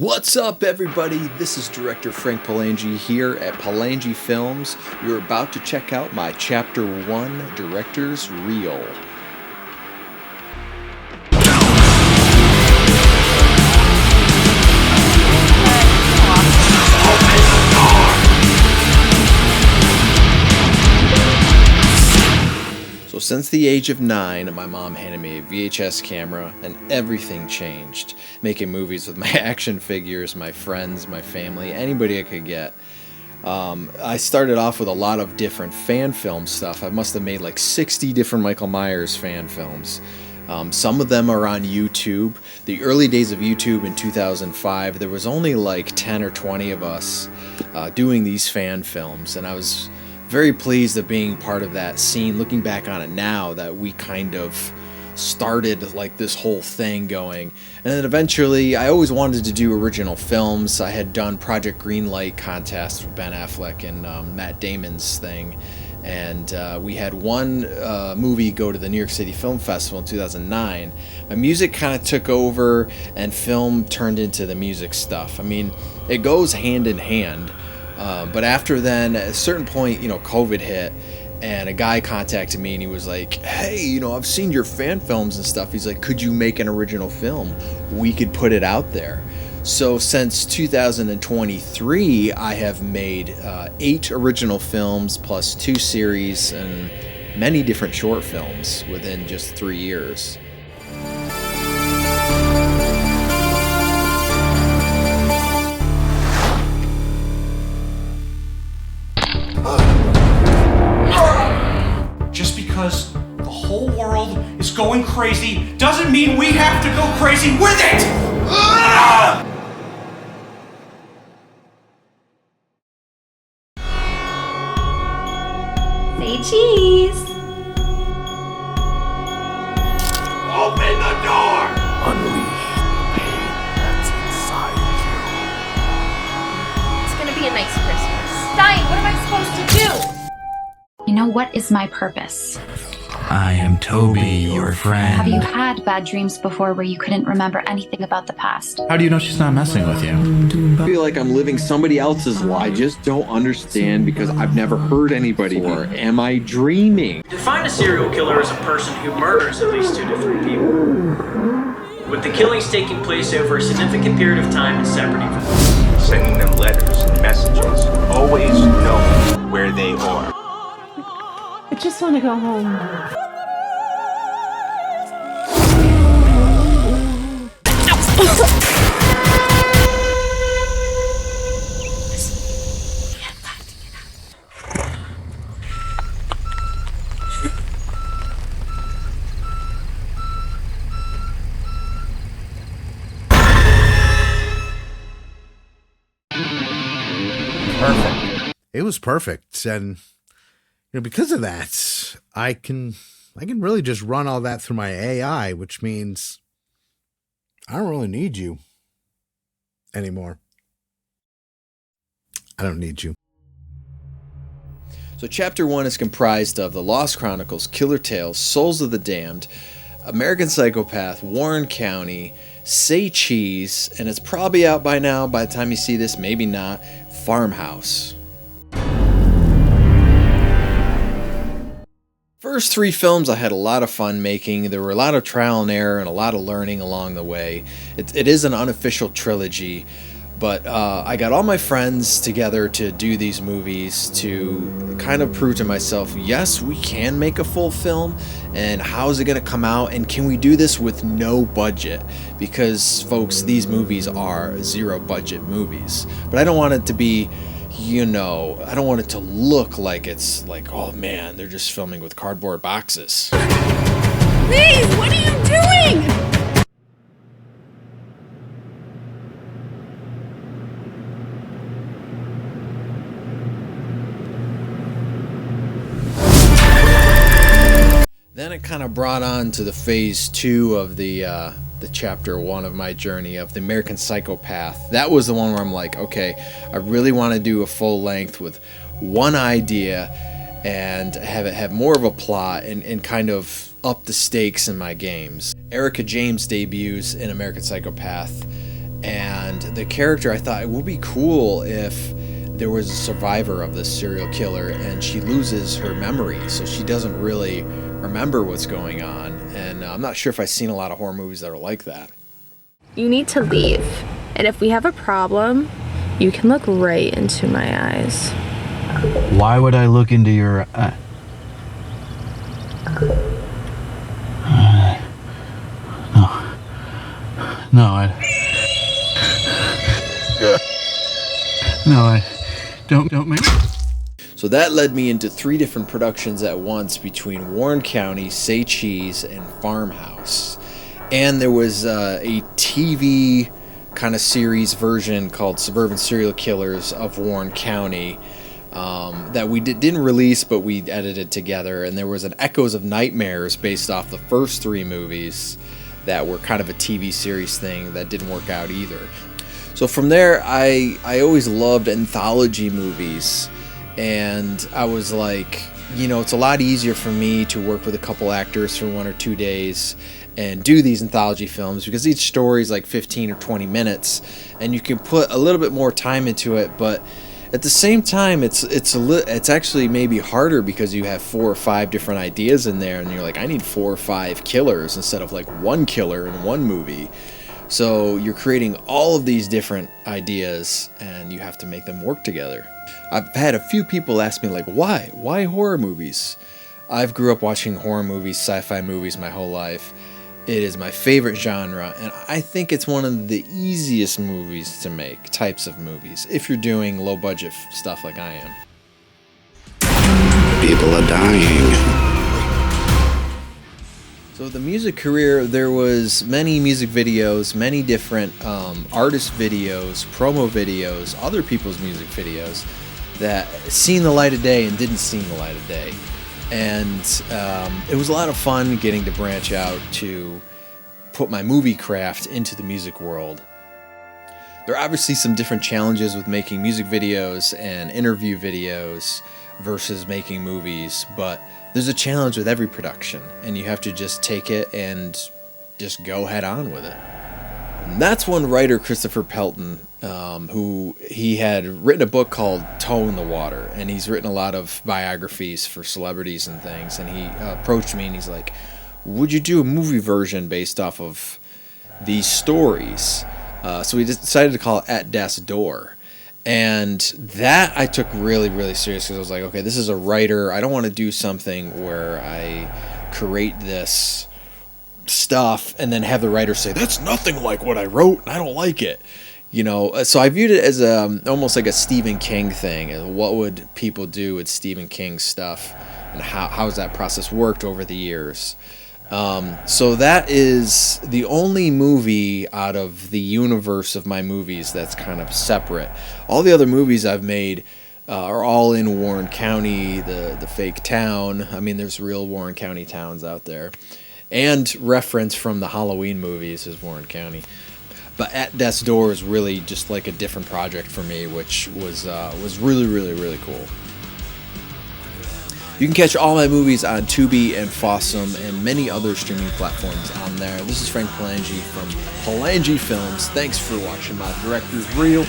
What's up, everybody? This is director Frank Palangi here at Palangi Films. You're about to check out my Chapter 1 Director's Reel. So since the age of 9, my mom handed me a VHS camera and everything changed. Making movies with my action figures, my friends, my family, anybody I could get. I started off with a lot of different fan film stuff. I must have made like 60 different Michael Myers fan films. Some of them are on YouTube. The early days of YouTube in 2005, there was only like 10 or 20 of us doing these fan films, and I was very pleased at being part of that scene. Looking back on it now, that we kind of started like this whole thing going. And then eventually, I always wanted to do original films. I had done Project Greenlight contest with Ben Affleck and Matt Damon's thing, and we had one movie go to the New York City Film Festival in 2009. My music kind of took over, and film turned into the music stuff. I mean, it goes hand in hand. But after then, at a certain point, COVID hit, and a guy contacted me, and he was like, hey, I've seen your fan films and stuff. He's like, could you make an original film? We could put it out there. So since 2023, I have made 8 original films plus 2 series and many different short films within just 3 years. Just because the whole world is going crazy doesn't mean we have to go crazy with it! Say cheese! Open the door! Unleash the pain that's inside you. It's gonna be a nice Christmas. Stein, what am I supposed to do? You know, what is my purpose? I am Toby, your friend. Have you had bad dreams before where you couldn't remember anything about the past? How do you know she's not messing with you? I feel like I'm living somebody else's life. I just don't understand because I've never heard anybody before. Am I dreaming? Define a serial killer as a person who murders at least 2 to 3 people, with the killings taking place over a significant period of time in separate events. Sending them letters and messages, always knowing where they are. I just want to go home. Perfect. It was perfect, and because of that, I can really just run all that through my AI, which means I don't really need you anymore. I don't need you. So Chapter 1 is comprised of The Lost Chronicles, Killer Tales, Souls of the Damned, American Psychopath, Warren County, Say Cheese, and it's probably out by now by the time you see this, maybe not, Farmhouse. First 3 films I had a lot of fun making. There were a lot of trial and error and a lot of learning along the way. It is an unofficial trilogy, but I got all my friends together to do these movies to kind of prove to myself, yes, we can make a full film, and how is it going to come out, and can we do this with no budget? Because, folks, these movies are 0 budget movies. But I don't want it to be, I don't want it to look like it's like, oh man, they're just filming with cardboard boxes. Please, what are you doing? Then it kind of brought on to the phase 2 of the Chapter 1 of my journey of the American Psychopath. That was the one where I'm like, okay, I really want to do a full length with one idea and have it have more of a plot and kind of up the stakes in my games. Erica James debuts in American Psychopath, And the character, I thought it would be cool if there was a survivor of this serial killer and she loses her memory, so she doesn't really remember what's going on. And I'm not sure if I've seen a lot of horror movies that are like that. You need to leave. And if we have a problem, you can look right into my eyes. Why would I look into your No, I don't make. So that led me into 3 different productions at once between Warren County, Say Cheese, and Farmhouse. And there was a TV kind of series version called Suburban Serial Killers of Warren County that we didn't release, but we edited together. And there was an Echoes of Nightmares based off the first 3 movies that were kind of a TV series thing that didn't work out either. So from there, I always loved anthology movies. And I was like, you know, it's a lot easier for me to work with a couple actors for 1 or 2 days and do these anthology films because each story is like 15 or 20 minutes and you can put a little bit more time into it. But at the same time, it's actually maybe harder because you have 4 or 5 different ideas in there and you're like, I need 4 or 5 killers instead of like 1 killer in 1 movie. So you're creating all of these different ideas and you have to make them work together. I've had a few people ask me like, why horror movies? I've grew up watching horror movies, sci-fi movies my whole life. It is my favorite genre, and I think it's one of the easiest movies to make, types of movies, if you're doing low-budget stuff like I am. People are dying. So the music career, there was many music videos, many different artist videos, promo videos, other people's music videos that seen the light of day and didn't see the light of day. And it was a lot of fun getting to branch out to put my movie craft into the music world. There are obviously some different challenges with making music videos and interview videos versus making movies, but there's a challenge with every production, and you have to just take it and just go head on with it. And that's one writer, Christopher Pelton, who he had written a book called Toe in the Water, and he's written a lot of biographies for celebrities and things, and he approached me and he's like, would you do a movie version based off of these stories? So we decided to call it At Death's Door. And that I took really, really serious because I was like, okay, this is a writer. I don't want to do something where I create this stuff and then have the writer say, that's nothing like what I wrote and I don't like it. You know, so I viewed it as almost like a Stephen King thing. And what would people do with Stephen King's stuff and how's that process worked over the years? So that is the only movie out of the universe of my movies that's kind of separate. All the other movies I've made are all in Warren County, the fake town. I mean, there's real Warren County towns out there. And reference from the Halloween movies is Warren County. But At Death's Door is really just like a different project for me, which was really, really, really cool. You can catch all my movies on Tubi and Fossum and many other streaming platforms on there. This is Frank Palangi from Palangi Films. Thanks for watching my director's reel.